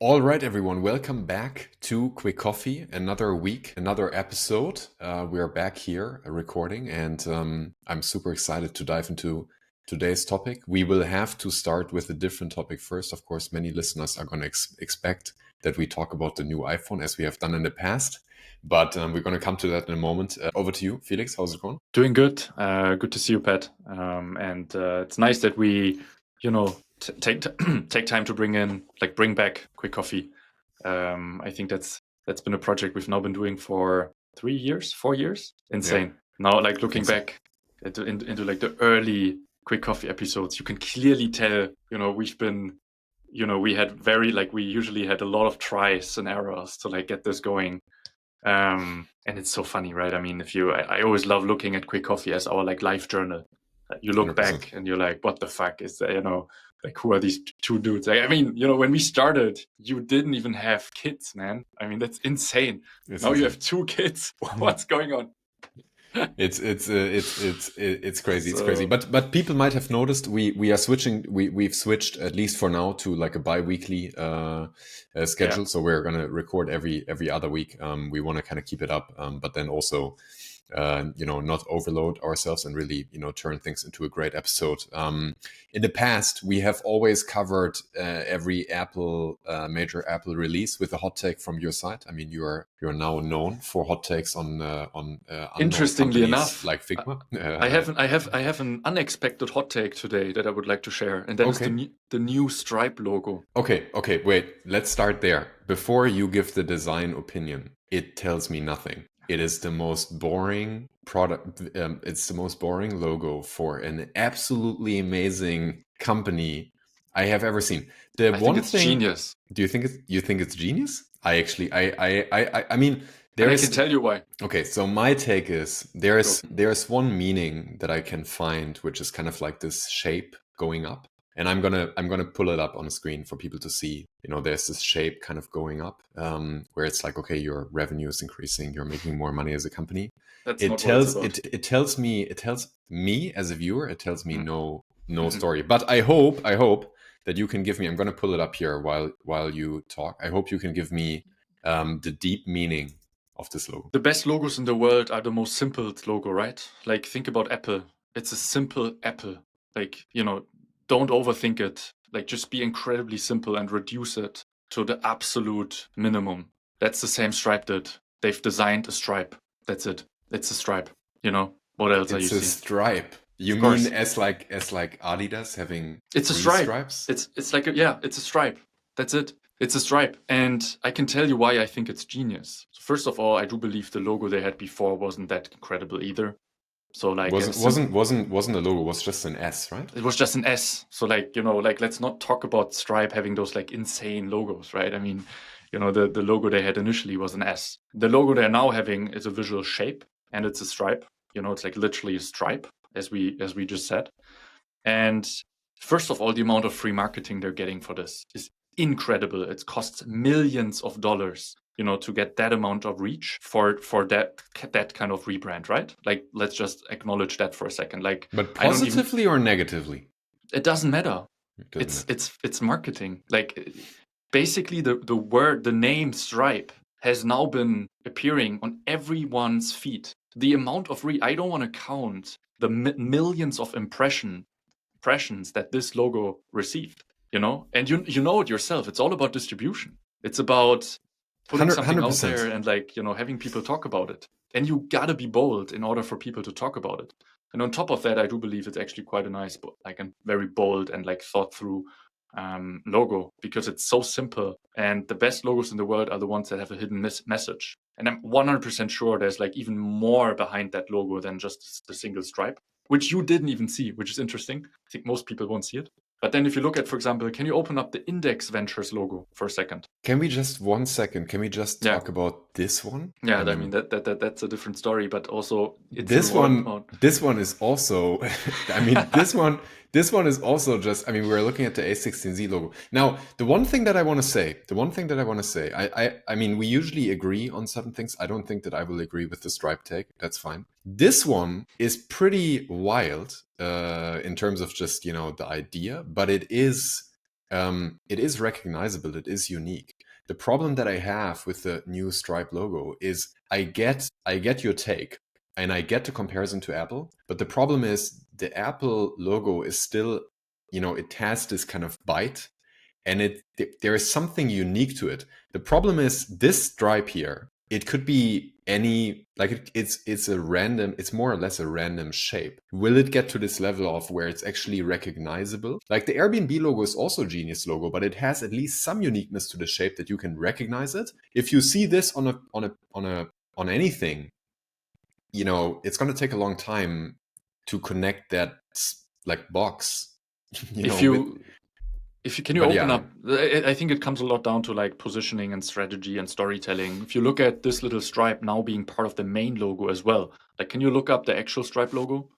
All right, everyone, welcome back to Quick Coffee. Another week, another episode. We are back here recording, and I'm super excited to dive into today's topic. We will have to start with a different topic first. Of course, many listeners are going to expect that we talk about the new iPhone as we have done in the past, but we're going to come to that in a moment. Over to you, Felix. How's it going? Doing good. Good to see you, Pat. And it's nice that we, take time to bring back Quick Coffee. I think that's been a project we've now been doing for 3 years, 4 years. Insane. Now, like looking back into like the early Quick Coffee episodes, you can clearly tell, we've been, we usually had a lot of tries and errors to like get this going. And it's so funny, right? I mean, I always love looking at Quick Coffee as our like life journal. You look 100%. back and you're like, what the fuck is that? Like who are these two dudes? Like, I mean, when we started, you didn't even have kids, man. I mean, that's insane. Now you have 2 kids. What's going on? It's crazy. It's crazy. But people might have noticed we are switching. We've switched, at least for now, to like a bi-weekly schedule. So we're gonna record every other week. We want to kind of keep it up, but then also not overload ourselves and really turn things into a great episode. In the past, we have always covered every major Apple release with a hot take from your side. I mean, you're now known for hot takes on interestingly enough, like Figma. I have an unexpected hot take today that I would like to share, and that is the new Stripe logo. Okay, wait. Let's start there. Before you give the design opinion, it tells me nothing. It is the most boring product. It's the most boring logo for an absolutely amazing company I have ever seen. I think it's genius. Do you think it's genius? I mean, I can tell you why. Okay, so my take is there's one meaning that I can find, which is kind of like this shape going up. And I'm gonna pull it up on the screen for people to see. There's this shape kind of going up, where it's like, okay, your revenue is increasing, you're making more money as a company. It tells me as a viewer, it tells me no story. But I hope that you can give me. I'm gonna pull it up here while you talk. I hope you can give me the deep meaning of this logo. The best logos in the world are the most simple logo, right? Like think about Apple. It's a simple apple. Like don't overthink it. Like just be incredibly simple and reduce it to the absolute minimum. That's the same Stripe did. They've designed a stripe. That's it. It's a stripe. What else are you seeing? It's a stripe. You mean as like Adidas having it's a stripe. Stripes? It's like it's a stripe. That's it. It's a stripe. And I can tell you why I think it's genius. So first of all, I do believe the logo they had before wasn't that incredible either. So like wasn't the logo, was just an S, right? It was just an S. So like let's not talk about Stripe having those like insane logos, right? I mean, the logo they had initially was an S. The logo they're now having is a visual shape, and it's a stripe. It's like literally a stripe, as we just said. And first of all, the amount of free marketing they're getting for this is incredible. It costs millions of dollars to get that amount of reach for that kind of rebrand, right? Like, let's just acknowledge that for a second. Like, but positively or negatively? It doesn't matter. It's marketing. Like, basically, the name Stripe has now been appearing on everyone's feed. The amount of I don't want to count the millions of impressions that this logo received. And you know it yourself. It's all about distribution. It's about putting something 100%. Out there and like having people talk about it. And you gotta be bold in order for people to talk about it. And on top of that, I do believe it's actually quite a nice, like a very bold and like thought through logo, because it's so simple. And the best logos in the world are the ones that have a hidden message. And I'm 100% sure there's like even more behind that logo than just the single stripe, which you didn't even see, which is interesting. I think most people won't see it. But then if you look at, for example, can you open up the Index Ventures logo for a second? Can we just 1 second? Can we just talk about this one? Yeah, I mean that's a different story, but also this one is also I mean this one is also just, I mean, we're looking at the A16Z logo. Now, the one thing that I want to say, I mean, we usually agree on certain things. I don't think that I will agree with the stripe take. That's fine. This one is pretty wild in terms of just, the idea, but it is it is recognizable, it is unique. The problem that I have with the new Stripe logo is I get your take and I get the comparison to Apple, but the problem is the Apple logo is still, it has this kind of bite, and there is something unique to it. The problem is this stripe here, it could be any, like it's more or less a random shape. Will it get to this level of where it's actually recognizable? Like the Airbnb logo is also a genius logo, but it has at least some uniqueness to the shape that you can recognize it. If you see this on anything, it's going to take a long time to connect that like box. Can you open up? I think it comes a lot down to like positioning and strategy and storytelling. If you look at this little stripe now being part of the main logo as well, like, can you look up the actual Stripe logo?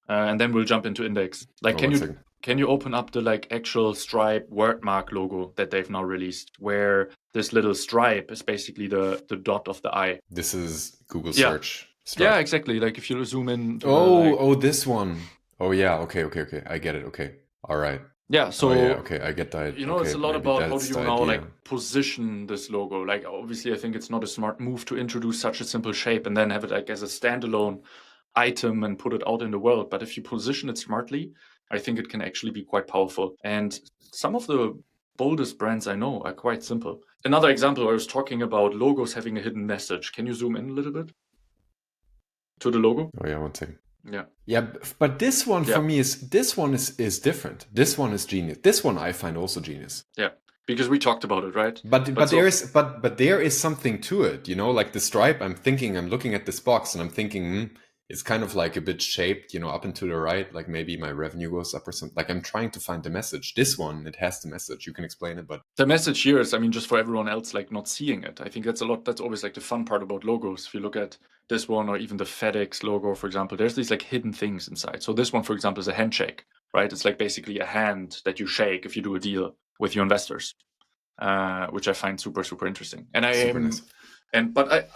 And then we'll jump into Index. Like, can you open up the like actual Stripe wordmark logo that they've now released, where this little stripe is basically the dot of the eye? This is Google search. Stripe. Yeah, exactly. Like if you zoom in. This one. Oh yeah. Okay. I get it. Okay. All right. Yeah, so okay, I get that. It's a lot about how do you now like position this logo. Like obviously, I think it's not a smart move to introduce such a simple shape and then have it like as a standalone item and put it out in the world. But if you position it smartly, I think it can actually be quite powerful. And some of the boldest brands I know are quite simple. Another example, I was talking about logos having a hidden message. Can you zoom in a little bit to the logo? Oh yeah, one second. Yeah, but this one for me is different. This one is genius. This one I find also genius. Yeah, because we talked about it, right? But there is something to it, like the stripe. I'm looking at this box and I'm thinking, it's kind of like a bit shaped, up and to the right, like maybe my revenue goes up or something. Like I'm trying to find the message. This one, it has the message. You can explain it, but the message here is, just for everyone else, like not seeing it. I think that's always like the fun part about logos. If you look at this one or even the FedEx logo, for example, there's these like hidden things inside. So this one, for example, is a handshake, right? It's like basically a hand that you shake if you do a deal with your investors, which I find super, super interesting. And nice. But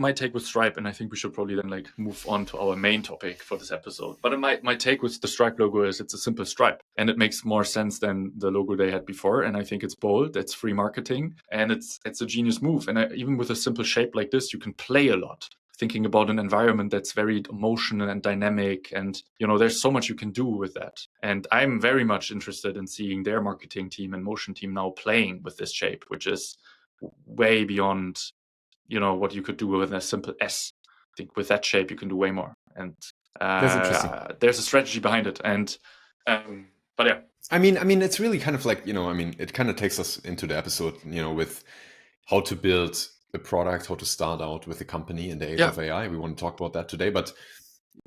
my take with Stripe, and I think we should probably then like move on to our main topic for this episode. But my take with the Stripe logo is it's a simple stripe, and it makes more sense than the logo they had before. And I think it's bold, it's free marketing, and it's a genius move. And even with a simple shape like this, you can play a lot. Thinking about an environment that's very emotional and dynamic, and there's so much you can do with that. And I'm very much interested in seeing their marketing team and motion team now playing with this shape, which is way beyond what you could do with a simple S. I think with that shape you can do way more, and there's a strategy behind it. And but yeah, I mean it's really kind of like it kind of takes us into the episode with how to build a product, how to start out with a company in the age of AI. We want to talk about that today, but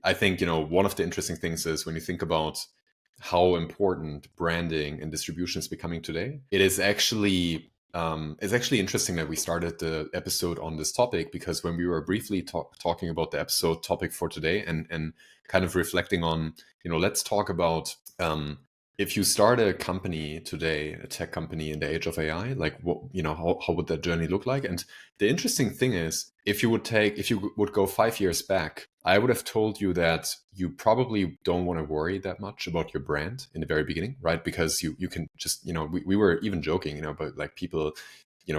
I think one of the interesting things is when you think about how important branding and distribution is becoming today, it is actually it's actually interesting that we started the episode on this topic, because when we were briefly talking about the episode topic for today and kind of reflecting on, let's talk about if you start a company today, a tech company in the age of AI, like what, how would that journey look like? And the interesting thing is, if you would go 5 years back, I would have told you that you probably don't want to worry that much about your brand in the very beginning, right? Because you can just, we were even joking, about like people,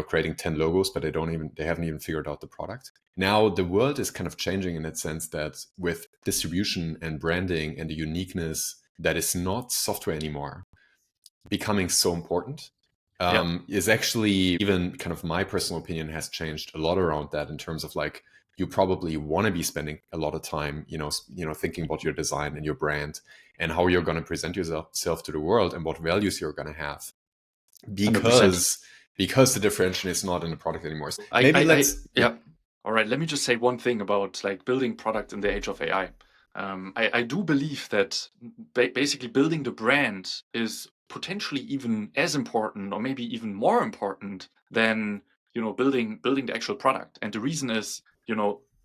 creating 10 logos, but they haven't even figured out the product. Now the world is kind of changing in that sense that with distribution and branding and the uniqueness that is not software anymore becoming so important, is actually, even kind of my personal opinion has changed a lot around that, in terms of like, you probably want to be spending a lot of time, thinking about your design and your brand and how you're going to present yourself to the world and what values you're going to have, because 100%. The differentiation is not in the product anymore. So all right, let me just say one thing about like building product in the age of AI. I do believe that basically building the brand is potentially even as important, or maybe even more important than building the actual product. And the reason is,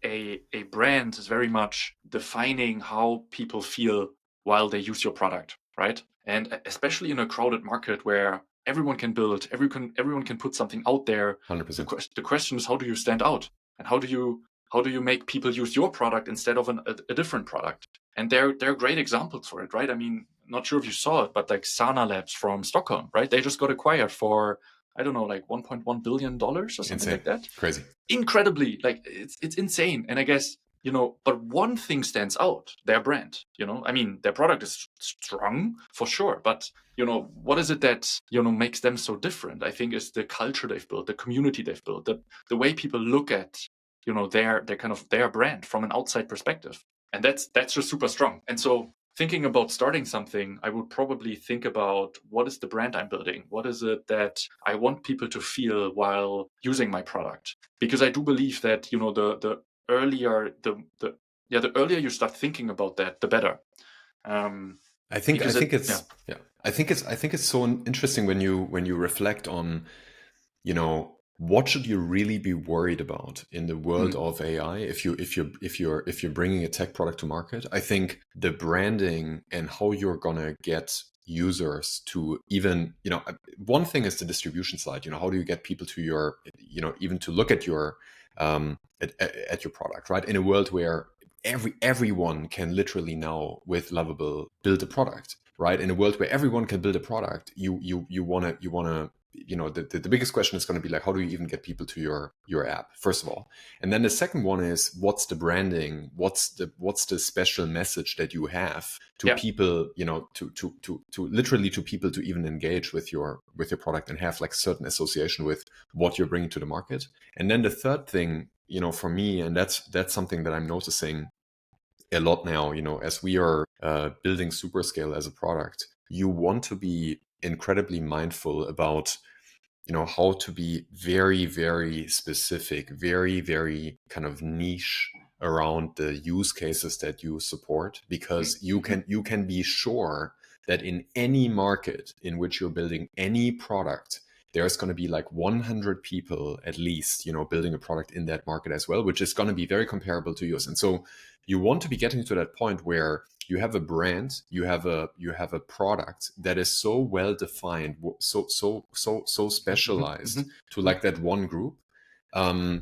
a brand is very much defining how people feel while they use your product, right? And especially in a crowded market where everyone can build, everyone can put something out there. 100%. The question is, how do you stand out, and how do you make people use your product instead of a different product? And there are great examples for it, right? I mean, not sure if you saw it, but like Sana Labs from Stockholm, right? They just got acquired for, I don't know, like $1.1 billion or something Insane. like that. Crazy. Incredibly, like it's insane. And I guess, but one thing stands out, their brand, I mean, their product is strong for sure, but what is it that, makes them so different? I think is the culture they've built, the community they've built, the way people look at, their kind of their brand from an outside perspective. And that's just super strong. And so thinking about starting something, I would probably think about what is the brand I'm building? What is it that I want people to feel while using my product? Because I do believe that, the earlier the earlier you start thinking about that, the better. I think it's so interesting when you reflect on, what should you really be worried about in the world of AI if you're bringing a tech product to market? I think the branding and how you're gonna get users to even, one thing is the distribution side. How do you get people to your, even to look at your at your product, right? In a world where everyone can literally now with Lovable build a product, right? In a world where everyone can build a product, you wanna the biggest question is going to be like, how do you even get people to your app, first of all? And then the second one is, what's the branding? What's the special message that you have to people, to literally to people to even engage with your product and have like certain association with what you're bringing to the market. And then the third thing, for me, and that's something that I'm noticing a lot now, as we are building Superscale as a product, you want to be incredibly mindful about, how to be very, very specific, very, very kind of niche around the use cases that you support, because you can be sure that in any market in which you're building any product, there's going to be like 100 people at least, building a product in that market as well, which is going to be very comparable to yours. And so you want to be getting to that point where you have a brand, you have a product that is so well defined, so specialized to like that one group. That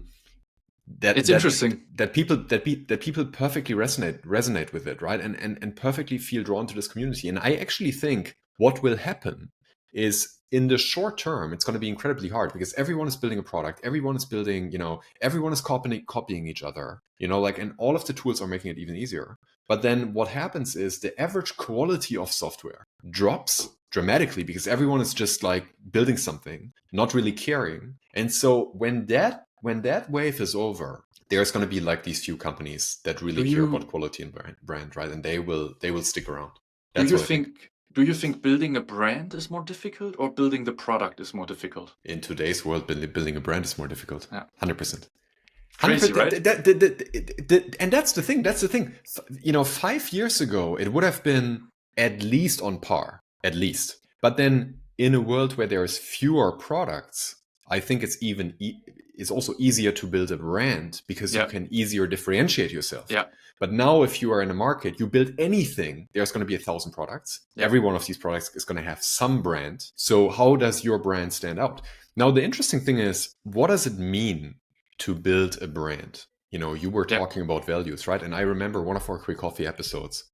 interesting that people perfectly resonate with it, right? And perfectly feel drawn to this community. And I actually think what will happen is, in the short term, it's going to be incredibly hard because everyone is building a product, everyone is building, everyone is copying each other, and all of the tools are making it even easier. But then what happens is the average quality of software drops dramatically because everyone is just like building something, not really caring. And so when that wave is over, there's going to be like these few companies that really care about quality and brand, right? And they will stick around. That's do you think building a brand is more difficult or building the product is more difficult? In today's world, building a brand is more difficult. 100%. Crazy, right? And that's the thing. 5 years ago, it would have been at least on par, at least. But then in a world where there's fewer products, I think it's also easier to build a brand because you can easier differentiate yourself. Yeah. But now if you are in a market, you build anything, there's going to be 1,000 products. Yeah. Every one of these products is going to have some brand. So how does your brand stand out? Now, the interesting thing is, what does it mean to build a brand? You were talking about values, right? And I remember one of our Quick Coffee episodes.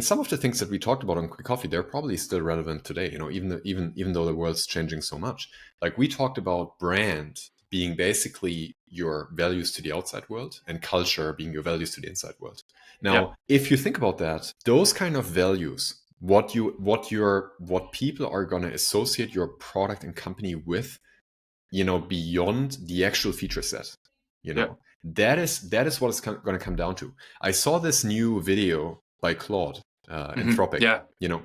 Some of the things that we talked about on Quick Coffee, they're probably still relevant today, even though the world's changing so much. Like, we talked about brand being basically your values to the outside world and culture being your values to the inside world. Now, if you think about that, those kind of values, what people are going to associate your product and company with, beyond the actual feature set, that is what it's going to come down to. I saw this new video by Claude, Anthropic. Yeah. You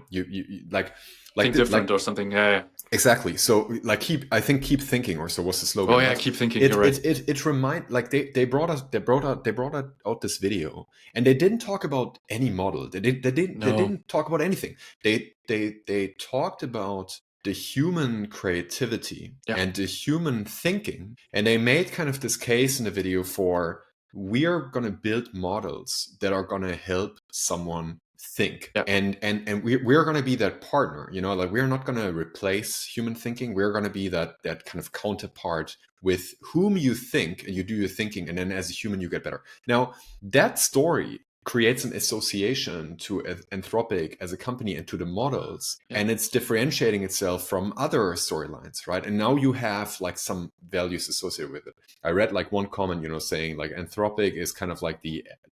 like think different or something. Yeah. Exactly. So keep thinking, or so was the slogan. Oh yeah, keep thinking. You're right. It remind, like they brought out this video, and they didn't talk about any model. They didn't talk about anything. They talked about the human creativity and the human thinking, and they made kind of this case in the video for, we are going to build models that are going to help someone think, and we're going to be that partner, we're not going to replace human thinking. We're going to be that kind of counterpart with whom you think, and you do your thinking, and then as a human you get better. Now, that story creates an association to Anthropic as a company and to the models, and it's differentiating itself from other storylines, right? And now you have like some values associated with it. I read like one comment, saying like Anthropic is kind of like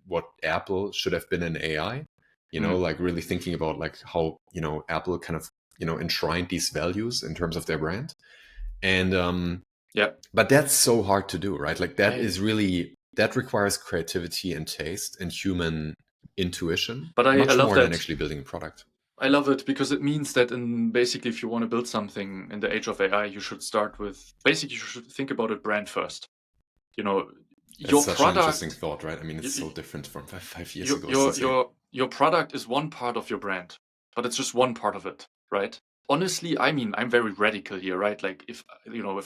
what Apple should have been in AI, like really thinking about like how, Apple kind of, enshrined these values in terms of their brand. And but that's so hard to do, right? Like that requires creativity and taste and human intuition, but I love more that. than actually building a product. I love it because it means that basically if you want to build something in the age of AI, you should start with, basically you should think about it brand first. Your such product, an interesting thought, right? I mean, it's so different from 5 years ago. Your product is one part of your brand, but it's just one part of it, right? Honestly, I mean, I'm very radical here, right? Like if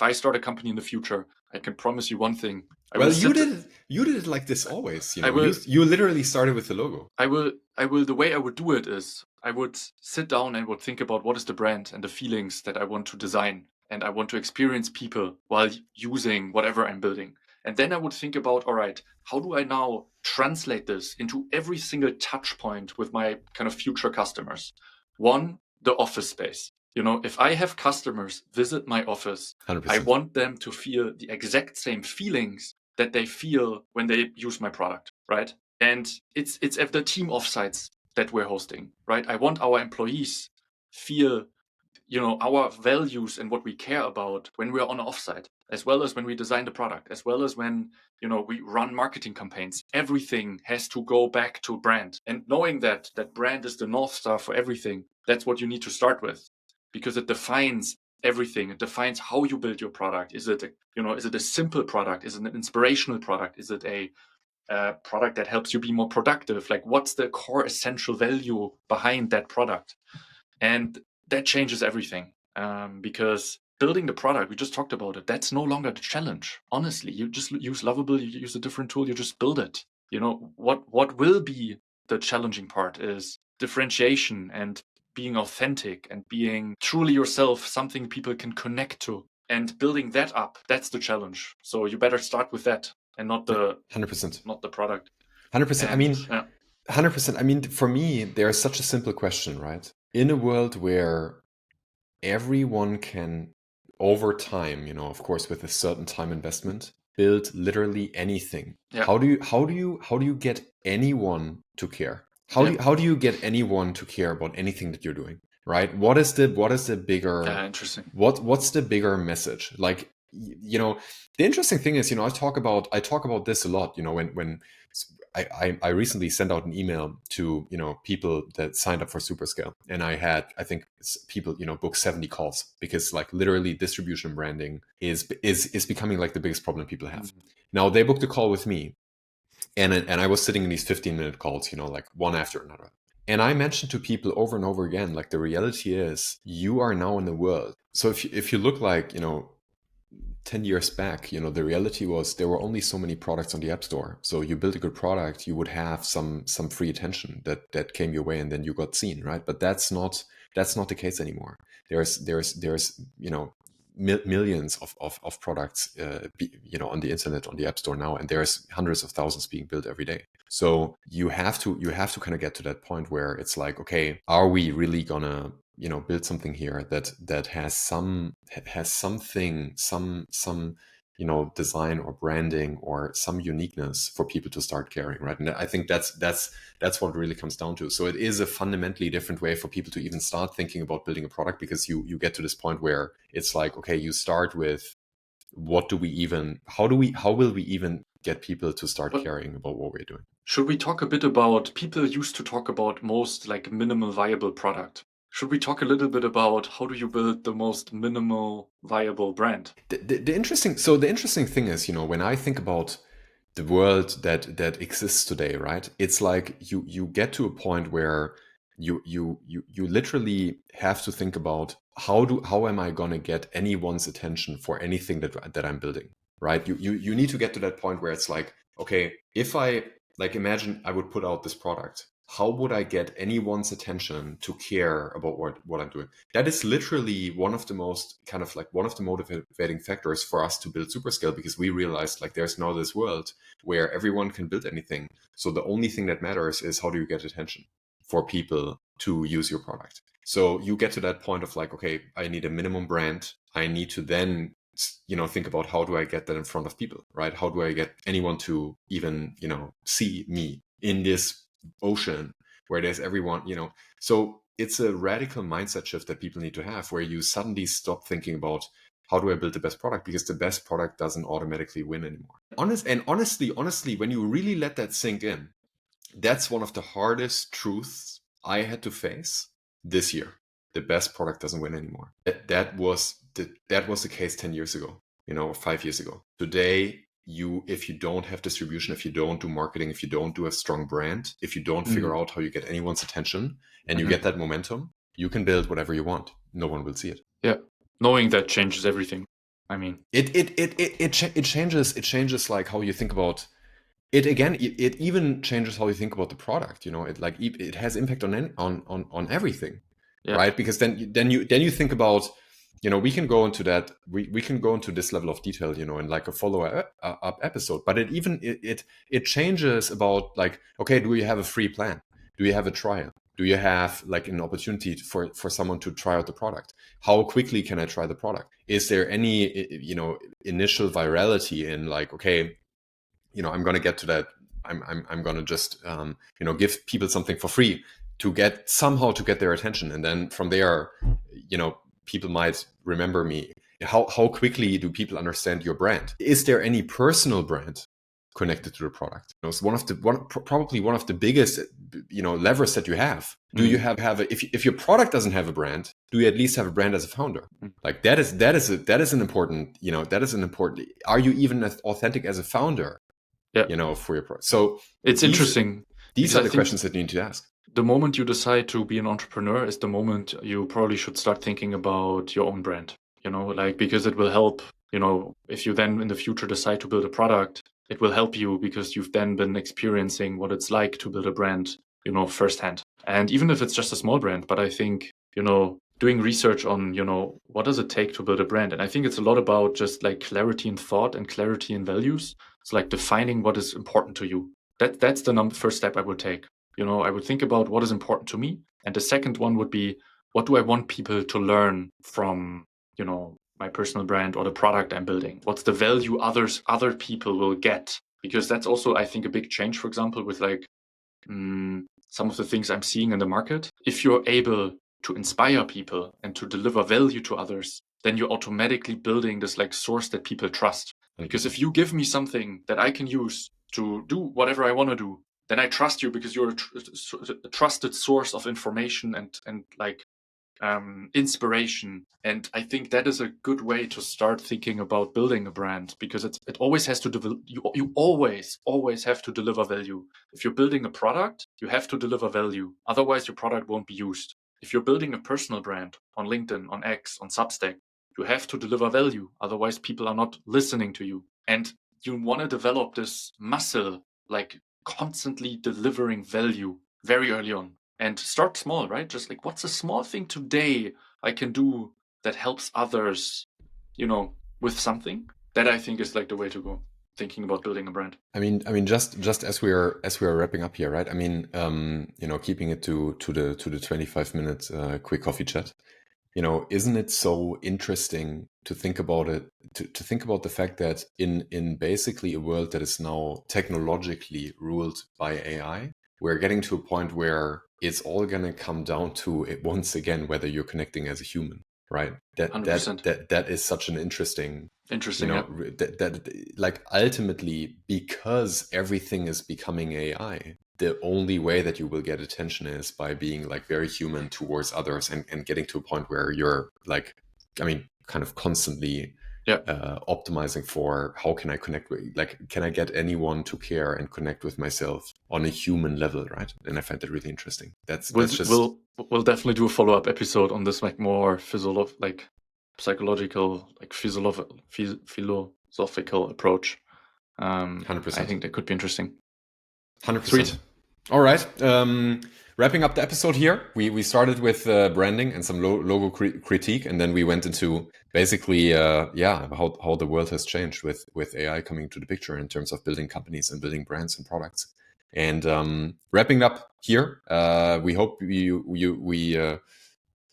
I start a company in the future, I can promise you one thing. You did it like this always. You literally started with the logo. The way I would do it is I would sit down and would think about what is the brand and the feelings that I want to design and I want to experience people while using whatever I'm building. And then I would think about, all right, how do I now translate this into every single touch point with my kind of future customers? One, the office space. If I have customers visit my office, 100%. I want them to feel the exact same feelings that they feel when they use my product, right? And it's at the team offsites that we're hosting, right? I want our employees feel, our values and what we care about when we're on an offsite, as well as when we design the product, as well as when, we run marketing campaigns. Everything has to go back to brand. And knowing that brand is the North Star for everything, that's what you need to start with, because it defines everything. It defines how you build your product. Is it a simple product? Is it an inspirational product? Is it a product that helps you be more productive? Like, what's the core essential value behind that product? And that changes everything, because building the product, we just talked about it, that's no longer the challenge. Honestly, you just use Lovable, you use a different tool, you just build it. What will be the challenging part is differentiation and being authentic and being truly yourself, something people can connect to, and building that up. That's the challenge. So you better start with that and not the 100%, not the product. 100%. I mean, 100%. I mean, for me, there's such a simple question, right? In a world where everyone can, over time, of course, with a certain time investment, build literally anything. Yeah. How do you get anyone to care? How do you get anyone to care about anything that you're doing? Right? What is the bigger interesting? What's the bigger message? Like, the interesting thing is, I talk about this a lot, when I recently sent out an email to, people that signed up for Superscale, and I had, I think people, book 70 calls, because like literally distribution branding is becoming like the biggest problem people have. Now they booked a call with me, and I was sitting in these 15-minute calls, like one after another. And I mentioned to people over and over again, like the reality is you are now in the world. So if you look like, 10 years back, the reality was there were only so many products on the App Store. So you build a good product, you would have some free attention that came your way, and then you got seen, right? But that's not the case anymore. There's millions of products, on the internet, on the App Store now, and there's hundreds of thousands being built every day. So you have to kind of get to that point where it's like, okay, are we really gonna build something here that has something, some design or branding or some uniqueness for people to start caring, right? And I think that's what it really comes down to. So it is a fundamentally different way for people to even start thinking about building a product, because you get to this point where it's like, okay, you start with how will we even get people to start caring about what we're doing? Should we talk a bit about, people used to talk about most like minimal viable product. Should we talk a little bit about how do you build the most minimal viable brand? The interesting thing is, when I think about the world that exists today, right? It's like you get to a point where you literally have to think about how am I gonna get anyone's attention for anything that I'm building, right? You need to get to that point where it's like, okay, if I like imagine I would put out this product. how would I get anyone's attention to care about what I'm doing? That is literally one of the most kind of like one of the motivating factors for us to build Superscale, because we realized like there's now this world where everyone can build anything. So the only thing that matters is how do you get attention for people to use your product. So you get to that point of like, okay, I need a minimum brand. I need to then, think about how do I get that in front of people, right? How do I get anyone to even, see me in this ocean where there's everyone, so it's a radical mindset shift that people need to have, where you suddenly stop thinking about how do I build the best product, because the best product doesn't automatically win anymore. Honestly, when you really let that sink in, that's one of the hardest truths I had to face this year. The best product doesn't win anymore. That was the case 10 years ago, or 5 years ago. Today, if you don't have distribution, if you don't do marketing, if you don't do a strong brand, if you don't figure out how you get anyone's attention and you get that momentum, you can build whatever you want. No one will see it. Yeah. Knowing that changes everything. I mean, it changes like how you think about it. Again, it even changes how you think about the product. It has impact on everything, right? Because then you think about, we can go into that. We can go into this level of detail, in like a follow-up episode. But it changes about like, okay, do you have a free plan? Do you have a trial? Do you have like an opportunity for someone to try out the product? How quickly can I try the product? Is there any, initial virality in like, okay, I'm going to get to that. I'm going to just, give people something for free to get their attention. And then from there, people might remember me. How quickly do people understand your brand? Is there any personal brand connected to the product? It's probably one of the biggest, levers that you have. Do you have if your product doesn't have a brand, do you at least have a brand as a founder? Like that is an important, are you even authentic as a founder? For your product. So it's interesting. These are the questions that you need to ask. The moment you decide to be an entrepreneur is the moment you probably should start thinking about your own brand, because it will help, if you then in the future decide to build a product, it will help you because you've then been experiencing what it's like to build a brand, firsthand. And even if it's just a small brand, but I think, doing research on, what does it take to build a brand? And I think it's a lot about just like clarity in thought and clarity in values. It's like defining what is important to you. That's the first step I would take. I would think about what is important to me. And the second one would be, what do I want people to learn from, my personal brand or the product I'm building? What's the value other people will get? Because that's also, I think, a big change, for example, with like some of the things I'm seeing in the market. If you're able to inspire people and to deliver value to others, then you're automatically building this like source that people trust. Because if you give me something that I can use to do whatever I want to do, then I trust you because you're a trusted source of information and like inspiration. And I think that is a good way to start thinking about building a brand, because it always has to you always have to deliver value. If you're building a product, you have to deliver value. Otherwise, your product won't be used. If you're building a personal brand on LinkedIn, on X, on Substack, you have to deliver value. Otherwise, people are not listening to you. And you want to develop this muscle, like constantly delivering value very early on. And start small, right? Just like, what's a small thing today I can do that helps others, with something? That I think is like the way to go, thinking about building a brand. I mean, just as we are wrapping up here, right? I mean, keeping it to the 25 minutes quick coffee chat. Isn't it so interesting to think about it, to think about the fact that in basically a world that is now technologically ruled by AI, we're getting to a point where it's all going to come down to it once again, whether you're connecting as a human, right? That is such an interesting, that like ultimately, because everything is becoming AI, the only way that you will get attention is by being like very human towards others and getting to a point where you're like, kind of constantly optimizing for how can I connect with, like, can I get anyone to care and connect with myself on a human level, right? And I find that really interesting. We'll definitely do a follow-up episode on this, like more psychological, like philosophical approach. 100%. I think that could be interesting. 100%. Sweet. All right. Wrapping up the episode here, we started with branding and some logo critique, and then we went into basically, how the world has changed with AI coming to the picture in terms of building companies and building brands and products. And wrapping up here, we hope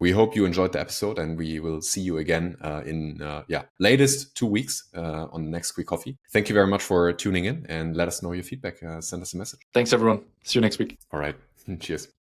we hope you enjoyed the episode, and we will see you again in latest 2 weeks on the next Quick Coffee. Thank you very much for tuning in, and let us know your feedback. Send us a message. Thanks, everyone. See you next week. All right. Cheers.